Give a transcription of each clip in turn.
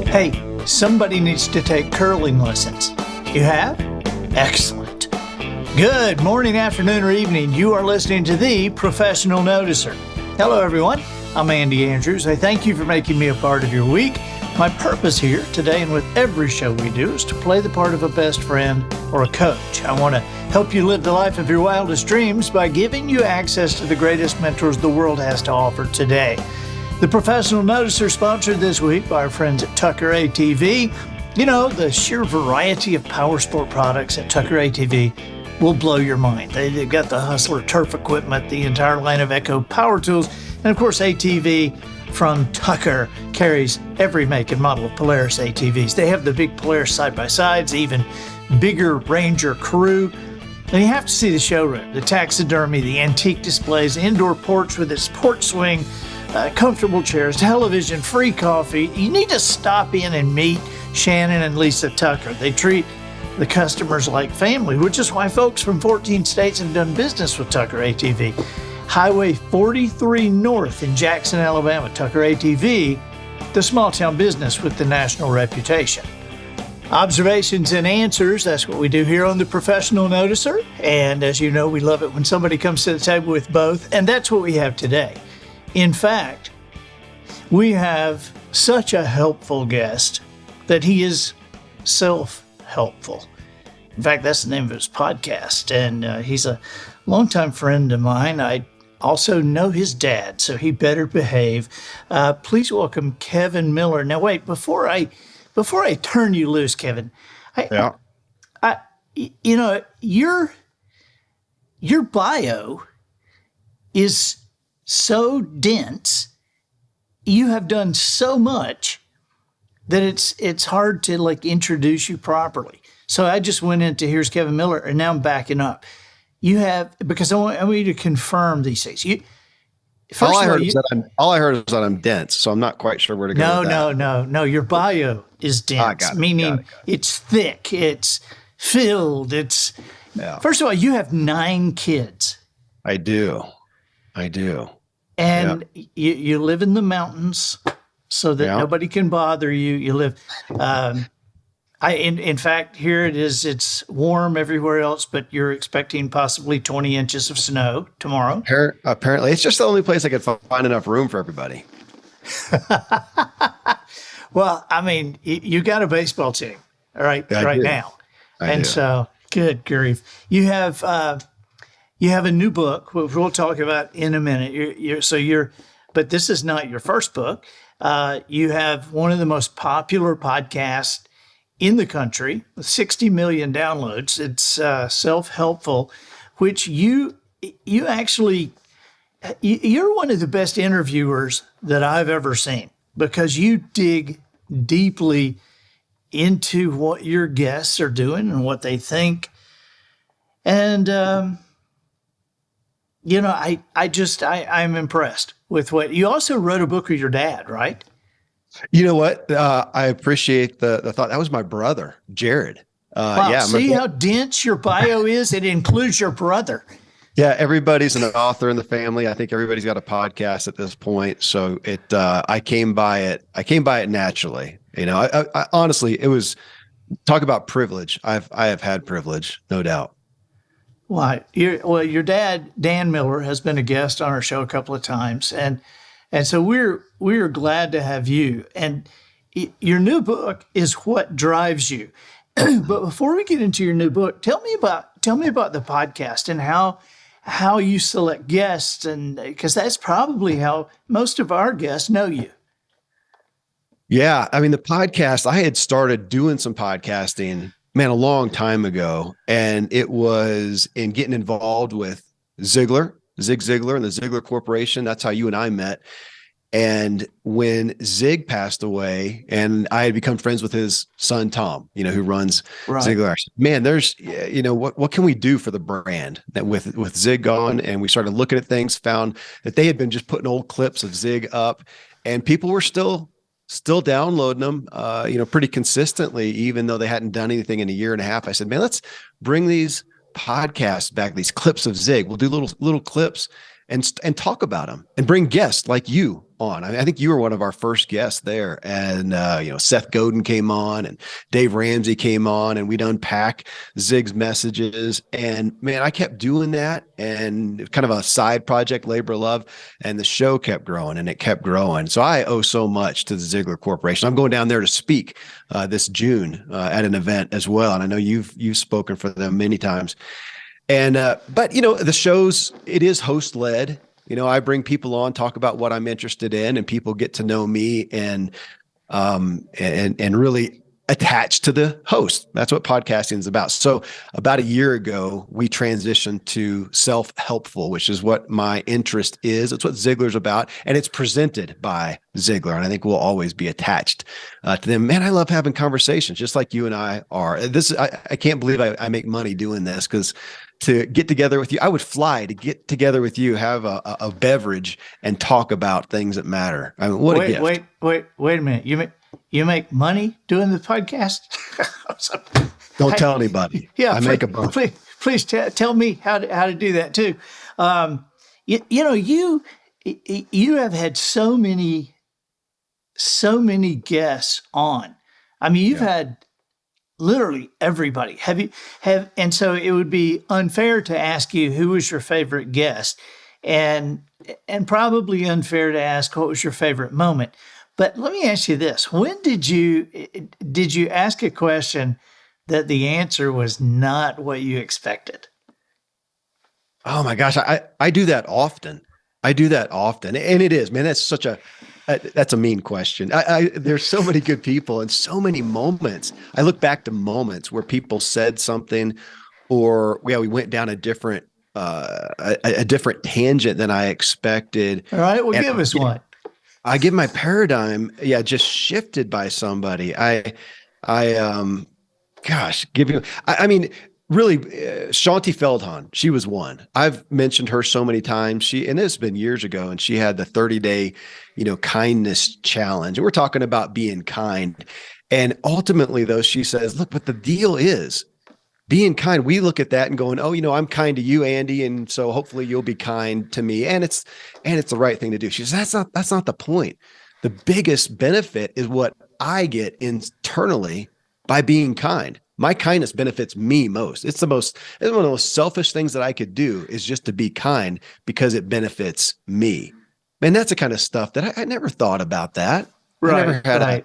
Hey, somebody needs to take curling lessons. You have? Excellent. Good morning, afternoon, or evening. You are listening to the Professional Noticer. Hello, everyone. I'm Andy Andrews. I thank you for making me a part of your week. My purpose here today and with every show we do is to play the part of a best friend or a coach. I want to help you live the life of your wildest dreams by giving you access to the greatest mentors the world has to offer today. The Professional Noticer sponsored this week by our friends at Tucker ATV. You know, the sheer variety of power sport products at Tucker ATV will blow your mind. They've got the Hustler turf equipment, the entire line of Echo power tools, and of course ATV from Tucker carries every make and model of Polaris ATVs. They have the big Polaris side-by-sides, even bigger Ranger Crew. And you have to see the showroom, the taxidermy, the antique displays, indoor porch with its porch swing, comfortable chairs, television, free coffee. You need to stop in and meet Shannon and Lisa Tucker. They treat the customers like family, which is why folks from 14 states have done business with Tucker ATV. Highway 43 North in Jackson, Alabama, Tucker ATV, the small town business with the national reputation. Observations and answers, that's what we do here on the Professional Noticer. And as you know, we love it when somebody comes to the table with both, and that's what we have today. In fact, we have such a helpful guest that he is self-helpful. In fact, that's the name of his podcast, and he's a longtime friend of mine. I also know his dad, so he better behave. Please welcome Kevin Miller. Now, wait, before I turn you loose, Kevin, your bio is so dense. You have done so much that it's hard to introduce you properly. So I just went into here's Kevin Miller, and now I'm backing up. You have, because I want you to confirm these things. All I heard is that I'm dense, so I'm not quite sure where to go with that. No. Your bio is dense, meaning it's thick, it's filled, First of all, you have 9 kids. I do. And you live in the mountains so that nobody can bother you. You live, in fact, here it is, it's warm everywhere else, but you're expecting possibly 20 inches of snow tomorrow. Apparently, it's just the only place I could find enough room for everybody. Well, I mean, you got a baseball team, all right, now. I do. So, good grief. You have a new book, which we'll talk about in a minute. But this is not your first book. You have one of the most popular podcasts in the country with 60 million downloads. It's self-helpful, which you're one of the best interviewers that I've ever seen because you dig deeply into what your guests are doing and what they think. And, I'm impressed with what you also wrote a book with your dad, right? You know what? I appreciate the thought. That was my brother, Jared. Wow, see how dense your bio is? It includes your brother. Yeah, everybody's an author in the family. I think everybody's got a podcast at this point. So I came by it naturally. I honestly, it was talk about privilege. I have had privilege, no doubt. Why? Your dad, Dan Miller, has been a guest on our show a couple of times, and so we're glad to have you. And your new book is what drives you. But before we get into your new book, tell me about the podcast and how you select guests, and because that's probably how most of our guests know you. Yeah, I mean the podcast. I had started doing some podcasting, a long time ago, and it was in getting involved with Zig Ziglar and the Ziglar Corporation. That's how you and I met. And when Zig passed away and I had become friends with his son, Tom, who runs Ziglar, I said, man, there's, what can we do for the brand that with Zig gone? And we started looking at things, found that they had been just putting old clips of Zig up, and people were still downloading them, pretty consistently, even though they hadn't done anything in a year and a half. I said, man, let's bring these podcasts back, these clips of Zig. We'll do little clips and talk about them and bring guests like you on. I think you were one of our first guests there, and Seth Godin came on, and Dave Ramsey came on, and we'd unpack Zig's messages. And man, I kept doing that, and kind of a side project, labor of love, and the show kept growing, and it kept growing. So I owe so much to the Ziglar Corporation. I'm going down there to speak this June at an event as well, and I know you've spoken for them many times. And but the shows, it is host led. I bring people on, talk about what I'm interested in, and people get to know me and really attach to the host. That's what podcasting is about. So about a year ago, we transitioned to self-helpful, which is what my interest is. It's what Ziglar's about, and it's presented by Ziglar. And I think we'll always be attached to them. Man, I love having conversations just like you and I are. I can't believe I make money doing this, because to get together with you, I would fly to get together with you, have a beverage, and talk about things that matter. I mean, what a gift. Wait a minute. You make money doing the podcast? Don't tell anybody. Yeah, I make a bunch. Please tell me how to do that too. You have had so many guests on. I mean, you've had literally everybody. And so it would be unfair to ask you who was your favorite guest, and probably unfair to ask what was your favorite moment. But let me ask you this: when did you ask a question that the answer was not what you expected? Oh my gosh, I do that often. And it is, man. That's a mean question. There's so many good people and so many moments. I look back to moments where people said something, or we went down a different tangent than I expected. All right, well, give us one. I give my paradigm, just shifted by somebody. Really, Shanti Feldhahn, she was one. I've mentioned her so many times. And this has been years ago, and she had the 30-day, kindness challenge. And we're talking about being kind. And ultimately, though, she says, look, but the deal is being kind. We look at that and going, oh, I'm kind to you, Andy, and so hopefully you'll be kind to me. And it's the right thing to do. She says, that's not the point. The biggest benefit is what I get internally by being kind. My kindness benefits me most. It's one of the most selfish things that I could do, is just to be kind, because it benefits me. Man, that's the kind of stuff that I never thought about that. Right.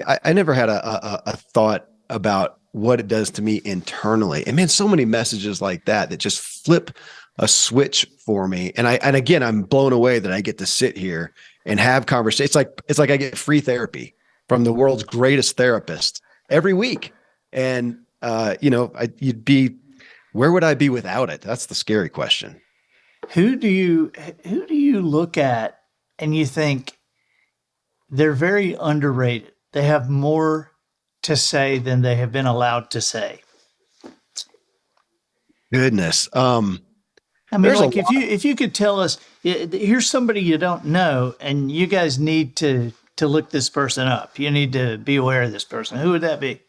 I never had a thought about what it does to me internally. And man, so many messages like that just flip a switch for me. And again, I'm blown away that I get to sit here and have conversations. It's like I get free therapy from the world's greatest therapist every week. And, where would I be without it? That's the scary question. Who do you look at and you think they're very underrated? They have more to say than they have been allowed to say. Goodness. I mean, like if you could tell us, here's somebody you don't know, and you guys need to look this person up. You need to be aware of this person. Who would that be?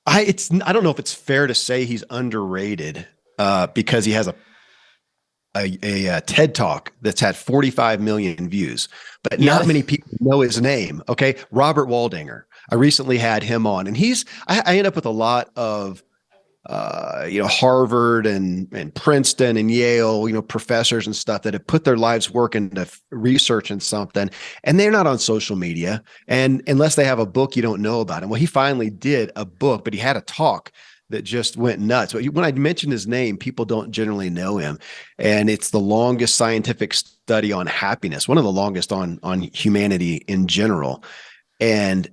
I don't know if it's fair to say he's underrated because he has a TED Talk that's had 45 million views, but not many people know his name. Okay. Robert Waldinger. I recently had him on, and I end up with a lot of, Harvard and Princeton and Yale, professors and stuff that have put their lives work into research and something, and they're not on social media. And unless they have a book, you don't know about him. Well, he finally did a book, but he had a talk that just went nuts. But when I mention his name, people don't generally know him. And it's the longest scientific study on happiness, one of the longest on humanity in general. And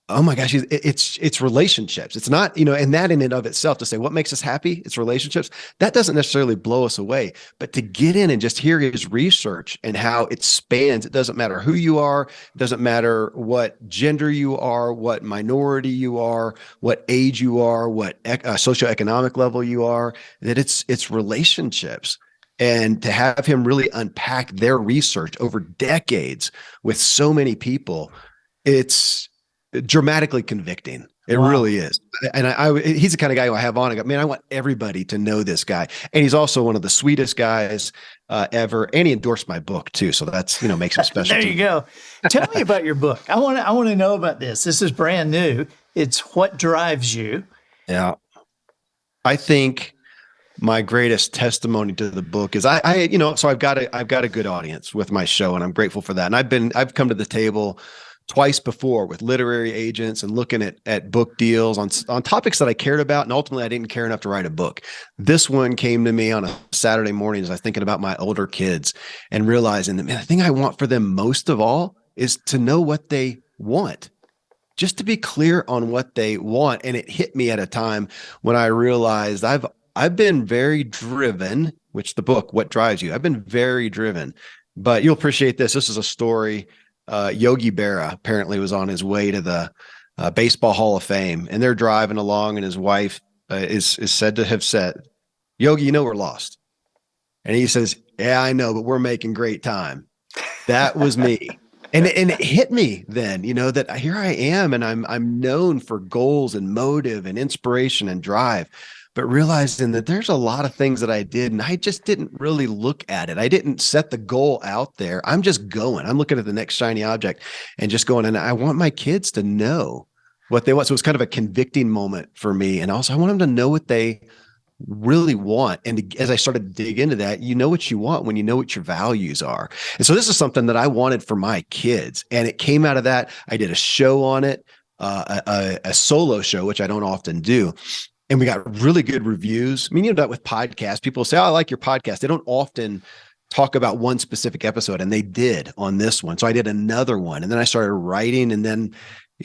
oh my gosh, it's relationships. It's not, and that in and of itself, to say what makes us happy, it's relationships. That doesn't necessarily blow us away, but to get in and just hear his research and how it spans, it doesn't matter who you are, it doesn't matter what gender you are, what minority you are, what age you are, what socioeconomic level you are, that it's relationships. And to have him really unpack their research over decades with so many people, it's dramatically convicting. It Wow. really is. And he's the kind of guy who I have on. I go, man, I want everybody to know this guy. And he's also one of the sweetest guys ever. And he endorsed my book too. So that's, makes him special. There you go. Tell me about your book. I want to know about this. This is brand new. It's What Drives You. Yeah. I think my greatest testimony to the book is so I've got a good audience with my show, and I'm grateful for that. And I've come to the table twice before with literary agents and looking at book deals on topics that I cared about. And ultimately I didn't care enough to write a book. This one came to me on a Saturday morning as I was thinking about my older kids and realizing that, man, the thing I want for them most of all is to know what they want, just to be clear on what they want. And it hit me at a time when I realized I've been very driven, which the book, What Drives You, I've been very driven, but you'll appreciate this. This is a story. Yogi Berra apparently was on his way to the Baseball Hall of Fame, and they're driving along, and his wife is said to have said, "Yogi, we're lost." And he says, "Yeah, I know, but we're making great time." That was me. And it hit me then, that here I am, and I'm known for goals and motive and inspiration and drive, but realizing that there's a lot of things that I did, and I just didn't really look at it. I didn't set the goal out there. I'm just going. I'm looking at the next shiny object and just going. And I want my kids to know what they want. So it was kind of a convicting moment for me. And also I want them to know what they really want. And as I started to dig into that, you know what you want when you know what your values are. And so this is something that I wanted for my kids. And it came out of that. I did a show on it, a solo show, which I don't often do. And we got really good reviews. I mean, that with podcasts, people say, "Oh, I like your podcast." They don't often talk about one specific episode, and they did on this one. So I did another one, and then I started writing, and then,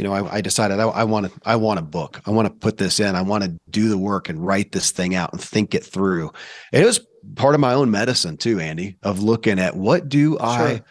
I decided I want a book. I want to put this in. I want to do the work and write this thing out and think it through. And it was part of my own medicine too, Andy, of looking at what do I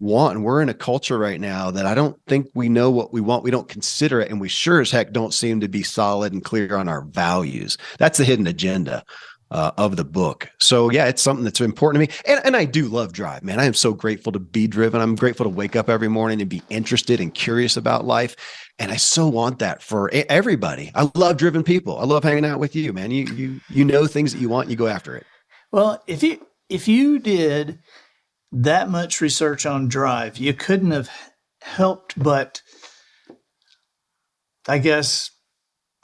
want. And we're in a culture right now that I don't think we know what we want. We don't consider it. And we sure as heck don't seem to be solid and clear on our values. That's the hidden agenda of the book. So yeah, it's something that's important to me. And I do love drive, man. I am so grateful to be driven. I'm grateful to wake up every morning and be interested and curious about life. And I so want that for everybody. I love driven people. I love hanging out with you, man. You know things that you want, and you go after it. Well, if you did that much research on drive, you couldn't have helped but, I guess,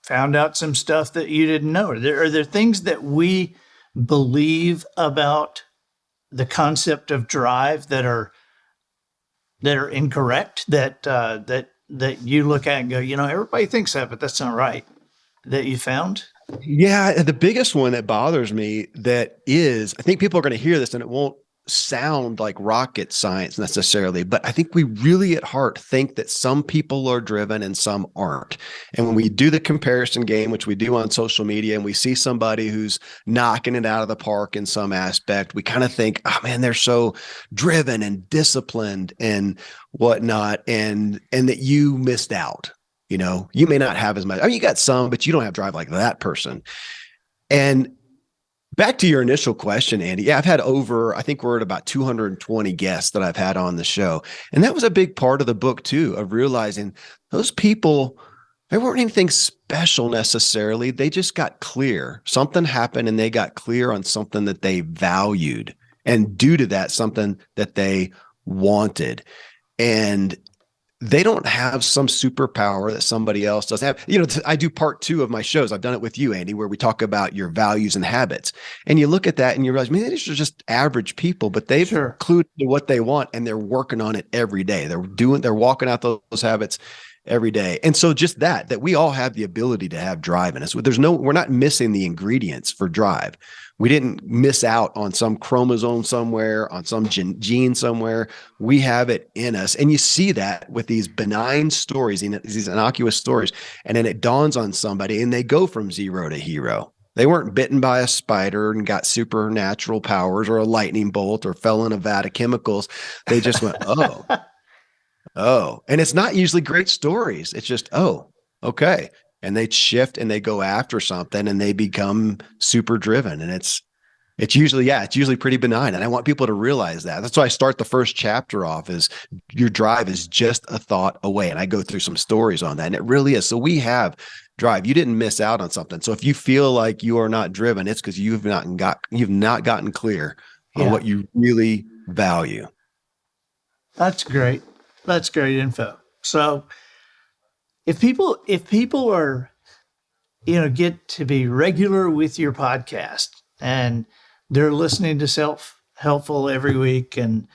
found out some stuff that you didn't know. Are there things that we believe about the concept of drive that are incorrect, that you look at and go, everybody thinks that, but that's not right, that you found? Yeah, the biggest one that bothers me I think people are going to hear this and it won't sound like rocket science necessarily, but I think we really at heart think that some people are driven and some aren't. And when we do the comparison game, which we do on social media, and we see somebody who's knocking it out of the park in some aspect, we kind of think, oh man, they're so driven and disciplined and whatnot, and that you missed out. You may not have as much. I mean, you got some, but you don't have drive like that person. And back to your initial question, Andy. Yeah, I've had I think we're at about 220 guests that I've had on the show. And that was a big part of the book too, of realizing those people, they weren't anything special necessarily. They just got clear. Something happened and they got clear on something that they valued. And due to that, something that they wanted. And they don't have some superpower that somebody else doesn't have. I do part 2 of my shows. I've done it with you, Andy, where we talk about your values and habits. And you look at that and you realize, man, these are just average people, but they've included what they want and they're working on it every day. They're walking out those habits every day. And so just that we all have the ability to have drive in us. We're not missing the ingredients for drive. We didn't miss out on some chromosome somewhere, on some gene somewhere. We have it in us. And you see that with these benign stories, these innocuous stories. And then it dawns on somebody and they go from zero to hero. They weren't bitten by a spider and got supernatural powers or a lightning bolt or fell in a vat of chemicals. They just went, oh. And it's not usually great stories. It's just, oh, okay. And they shift and they go after something and they become super driven. And It's usually pretty benign. And I want people to realize that. That's why I start the first chapter off is your drive is just a thought away. And I go through some stories on that. And it really is. So we have drive. You didn't miss out on something. So if you feel like you are not driven, it's because you've not gotten clear on what you really value. That's great. That's great info. So if people are, get to be regular with your podcast and they're listening to Self Helpful every week and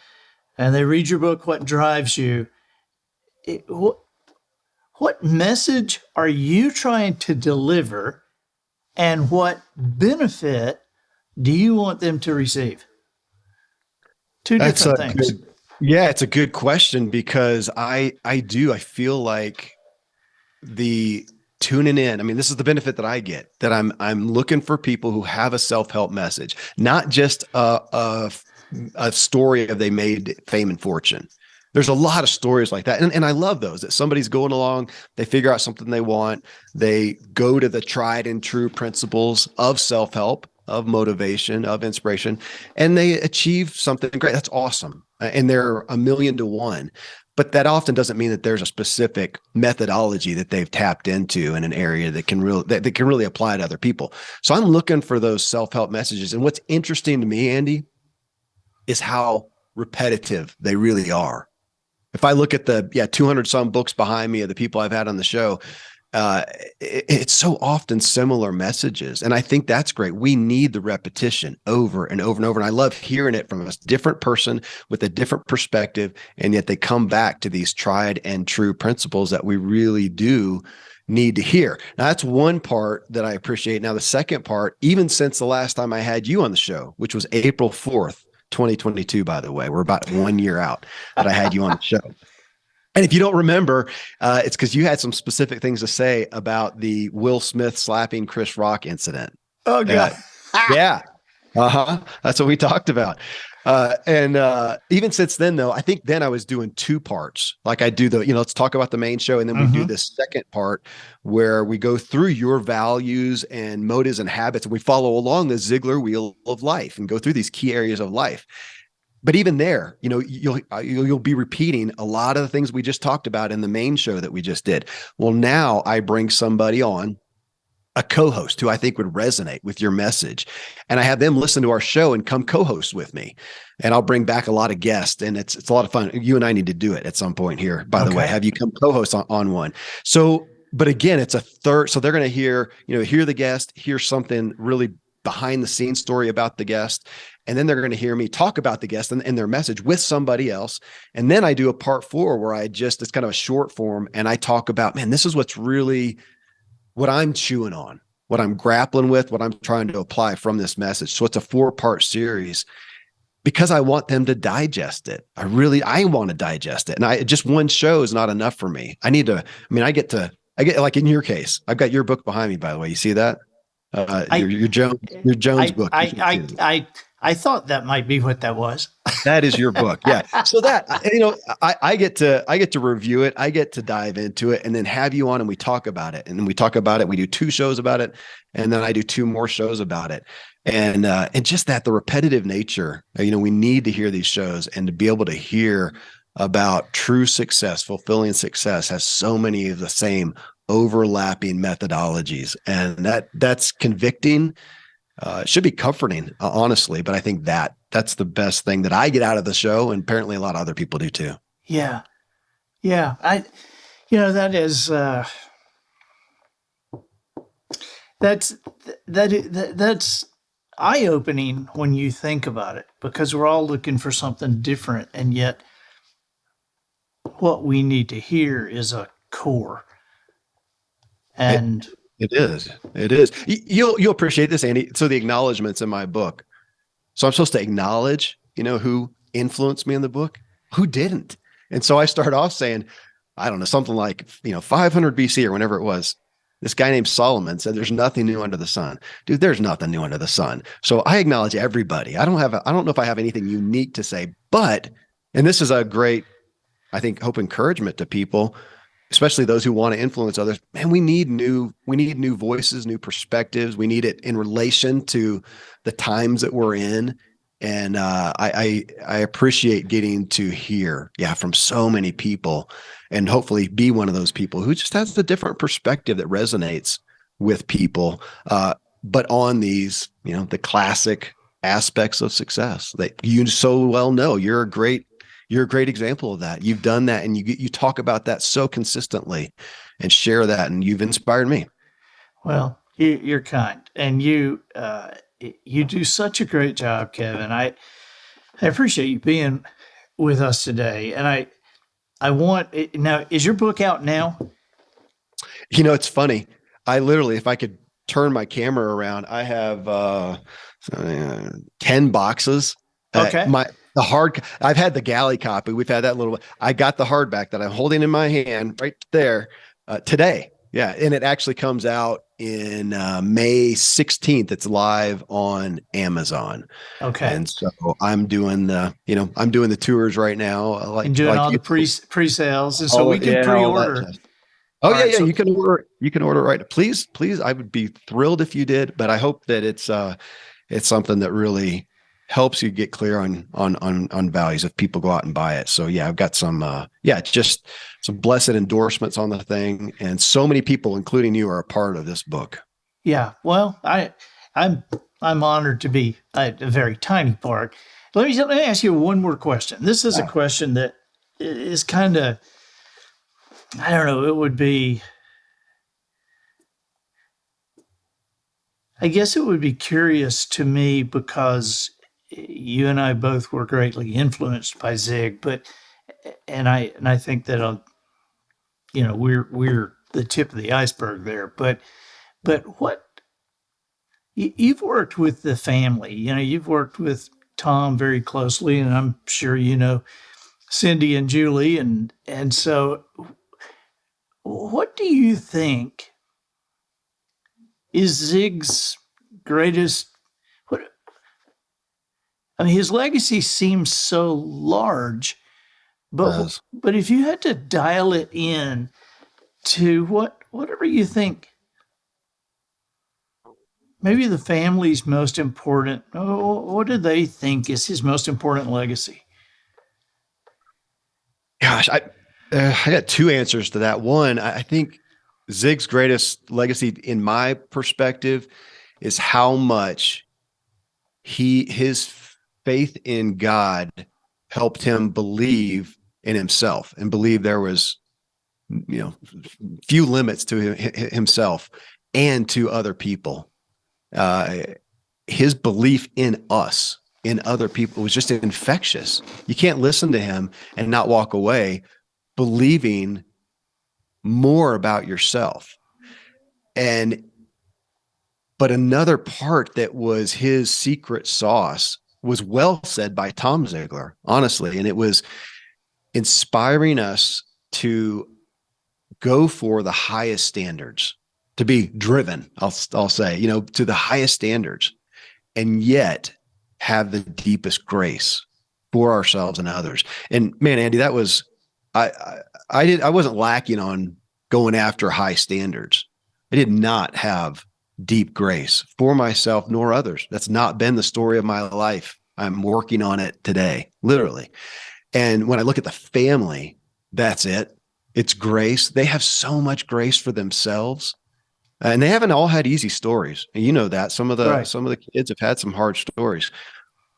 they read your book, What Drives You, what message are you trying to deliver and what benefit do you want them to receive? Two different things. It's a good question because I feel like the tuning in. I mean, this is the benefit that I get, that I'm looking for people who have a self-help message, not just a story of they made fame and fortune. There's a lot of stories like that. And I love those, that somebody's going along, they figure out something they want, they go to the tried and true principles of self-help, of motivation, of inspiration, and they achieve something great. That's awesome. And they're 1,000,000 to 1. But that often doesn't mean that there's a specific methodology that they've tapped into in an area that can really apply to other people. So I'm looking for those self-help messages. And what's interesting to me, Andy, is how repetitive they really are. If I look at the 200 some books behind me of the people I've had on the show, it's so often similar messages. And I think that's great. We need the repetition over and over and over. And I love hearing it from a different person with a different perspective. And yet they come back to these tried and true principles that we really do need to hear. Now, that's one part that I appreciate. Now, the second part, even since the last time I had you on the show, which was April 4th, 2022, by the way, we're about 1 year out that I had you on the show. And if you don't remember, it's because you had some specific things to say about the Will Smith slapping Chris Rock incident. Oh, God. Yeah. That's what we talked about. And even since then, though, I think then I was doing 2 parts. Like I do let's talk about the main show. And then we do this second part where we go through your values and motives and habits. And we follow along the Ziglar wheel of life and go through these key areas of life. But even there, you'll be repeating a lot of the things we just talked about in the main show that we just did. Well, now I bring somebody on, a co-host who I think would resonate with your message. And I have them listen to our show and come co-host with me. And I'll bring back a lot of guests, and it's a lot of fun. You and I need to do it at some point here, by the way, have you come co-host on one. So, but again, it's a third. So they're going to hear the guest, hear something really behind the scenes story about the guest. And then they're going to hear me talk about the guest and their message with somebody else. And then I do a part 4 where it's kind of a short form. And I talk about, this is what's really what I'm chewing on, what I'm grappling with, what I'm trying to apply from this message. So it's a 4-part series because I want them to digest it. I want to digest it. And just one show is not enough for me. I get like in your case, I've got your book behind me, by the way. You see that? Your Jones book. I thought that might be what that was. That is your book. Yeah. So that, I get to review it. I get to dive into it and then have you on and we talk about it. And then we talk about it. We do 2 shows about it. And then I do 2 more shows about it. And just that, the repetitive nature, we need to hear these shows and to be able to hear about true success, fulfilling success has so many of the same overlapping methodologies. And that's convicting. Should be comforting, honestly, but I think that's the best thing that I get out of the show, and apparently a lot of other people do too. Yeah. That is that's eye-opening when you think about it, because we're all looking for something different, and yet what we need to hear is a core. And It is. You'll appreciate this, Andy. So the acknowledgments in my book. So I'm supposed to acknowledge, who influenced me in the book, who didn't. And so I start off saying, I don't know, something like, 500 BC or whenever it was, this guy named Solomon said, there's nothing new under the sun. Dude, there's nothing new under the sun. So I acknowledge everybody. I don't know if I have anything unique to say, but, and this is a great, I think, hope encouragement to people. especially those who want to influence others, man, we need new voices, new perspectives. We need it in relation to the times that we're in. And I appreciate getting to hear, from so many people, and hopefully be one of those people who just has a different perspective that resonates with people. But on these, the classic aspects of success that you so well know. You're a great example of that. You've done that, and you talk about that so consistently and share that, and you've inspired me. Well, you're kind, and you do such a great job, Kevin. I appreciate you being with us today. And I want now, is your book out now? It's funny. I literally, if I could turn my camera around, I have 10 boxes. Okay. I've had the galley copy. We've had that little, I got the hardback that I'm holding in my hand right there today. Yeah. And it actually comes out in May 16th. It's live on Amazon. Okay. And so I'm doing the tours right now. And doing all the pre-sales. And so we can pre-order. Oh, yeah, yeah. So you can order right. Please. I would be thrilled if you did, but I hope that it's something that really helps you get clear on values if people go out and buy it. So yeah, I've got some, just some blessed endorsements on the thing. And so many people, including you, are a part of this book. Yeah. Well, I'm honored to be a very tiny part. Let me ask you one more question. This is a question that is kind of, I don't know, it would be, I guess it would be curious to me because you and I both were greatly influenced by Zig, and I think that we're the tip of the iceberg there. But what you've worked with the family, you've worked with Tom very closely, and I'm sure Cindy and Julie, and so what do you think is Zig's greatest? His legacy seems so large, but if you had to dial it in to whatever you think, maybe the family's most important, what do they think is his most important legacy? Gosh, I got two answers to that. One, I think Zig's greatest legacy, in my perspective, is how much his faith in God helped him believe in himself and believe there was, few limits to himself and to other people. His belief in us, in other people, was just infectious. You can't listen to him and not walk away believing more about yourself. But another part that was his secret sauce was well said by Tom Ziglar, honestly. And it was inspiring us to go for the highest standards, to be driven, I'll say, to the highest standards, and yet have the deepest grace for ourselves and others. And man, Andy, that was, I wasn't lacking on going after high standards. I did not have deep grace for myself nor others. That's not been the story of my life. I'm working on it today, literally. And when I look at the family, that's it. It's grace. They have so much grace for themselves, and they haven't all had easy stories. And you know that some of the kids have had some hard stories,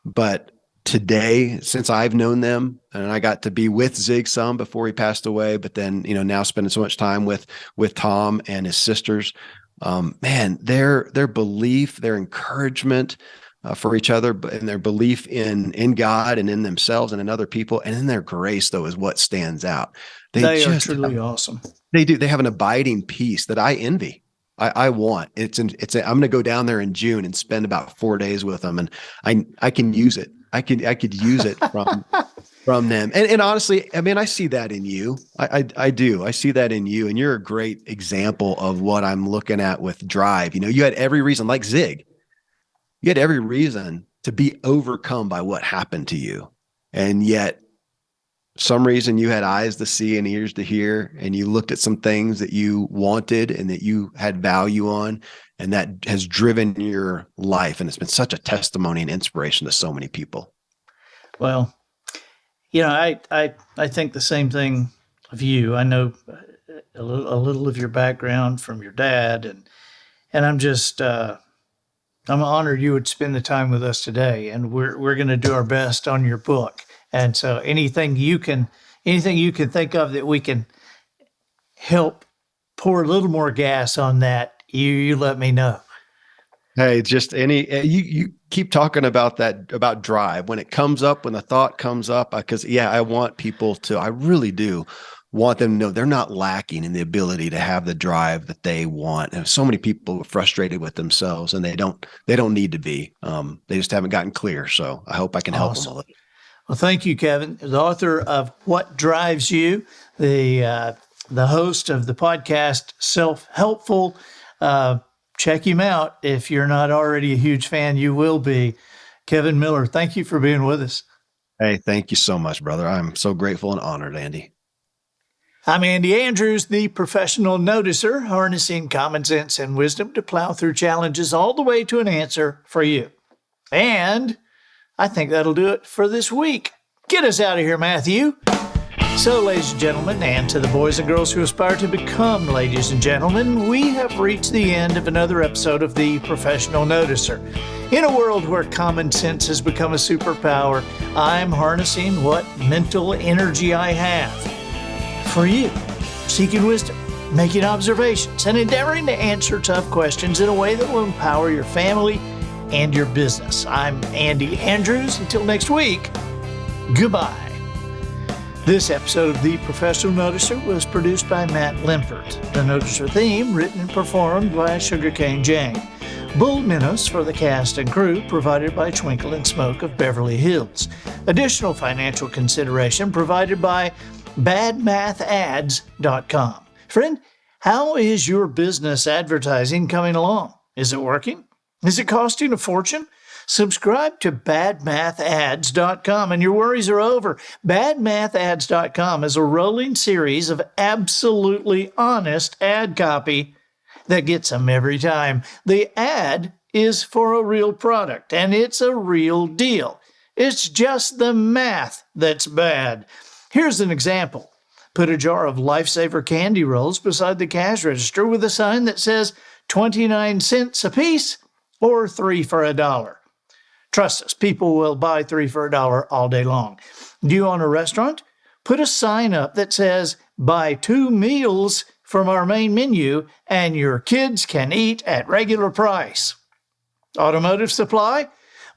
but today, since I've known them, and I got to be with Zig some before he passed away, but then, now spending so much time with Tom and his sisters, man, their belief, their encouragement for each other, and their belief in God and in themselves and in other people, and in their grace, though, is what stands out. They are truly awesome. They do. They have an abiding peace that I envy. I want. I'm going to go down there in June and spend about 4 days with them, and I can use it. I could use it from them. And honestly, I see that in you. I do. I see that in you, and you're a great example of what I'm looking at with Drive. You had every reason, like Zig, you had every reason to be overcome by what happened to you. And yet some reason you had eyes to see and ears to hear, and you looked at some things that you wanted and that you had value on, and that has driven your life. And it's been such a testimony and inspiration to so many people. Well, I think the same thing of you. I know a little of your background from your dad, and I'm just I'm honored you would spend the time with us today, and we're going to do our best on your book. And so anything you can think of that we can help pour a little more gas on that, you let me know. Hey, just you keep talking about that, about drive. When it comes up, when the thought comes up, because I want people to, I really do want them to know they're not lacking in the ability to have the drive that they want. And so many people are frustrated with themselves, and they don't need to be. They just haven't gotten clear. So I hope I can help them a little. Well, thank you, Kevin, the author of What Drives You, the host of the podcast Self-Helpful. Check him out. If you're not already a huge fan, you will be. Kevin Miller, thank you for being with us. Hey, thank you so much, brother. I'm so grateful and honored, Andy. I'm Andy Andrews, the professional noticer, harnessing common sense and wisdom to plow through challenges all the way to an answer for you. And I think that'll do it for this week. Get us out of here, Matthew. So, ladies and gentlemen, and to the boys and girls who aspire to become ladies and gentlemen, we have reached the end of another episode of The Professional Noticer. In a world where common sense has become a superpower, I'm harnessing what mental energy I have for you, seeking wisdom, making observations, and endeavoring to answer tough questions in a way that will empower your family and your business. I'm Andy Andrews. Until next week, goodbye. This episode of The Professional Noticer was produced by Matt Limpert. The Noticer theme written and performed by Sugarcane Jane. Bull Minnows for the cast and crew provided by Twinkle and Smoke of Beverly Hills. Additional financial consideration provided by badmathads.com. Friend, how is your business advertising coming along? Is it working? Is it costing a fortune? Subscribe to badmathads.com and your worries are over. Badmathads.com is a rolling series of absolutely honest ad copy that gets them every time. The ad is for a real product, and it's a real deal. It's just the math that's bad. Here's an example. Put a jar of Lifesaver candy rolls beside the cash register with a sign that says 29 cents a piece or 3 for $1. Trust us, people will buy 3 for $1 all day long. Do you own a restaurant? Put a sign up that says, buy 2 meals from our main menu and your kids can eat at regular price. Automotive supply?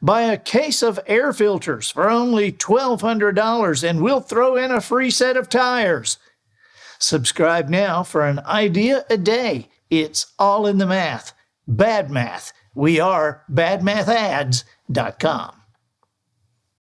Buy a case of air filters for only $1,200 and we'll throw in a free set of tires. Subscribe now for an idea a day. It's all in the math. Bad math. We are badmathads.com.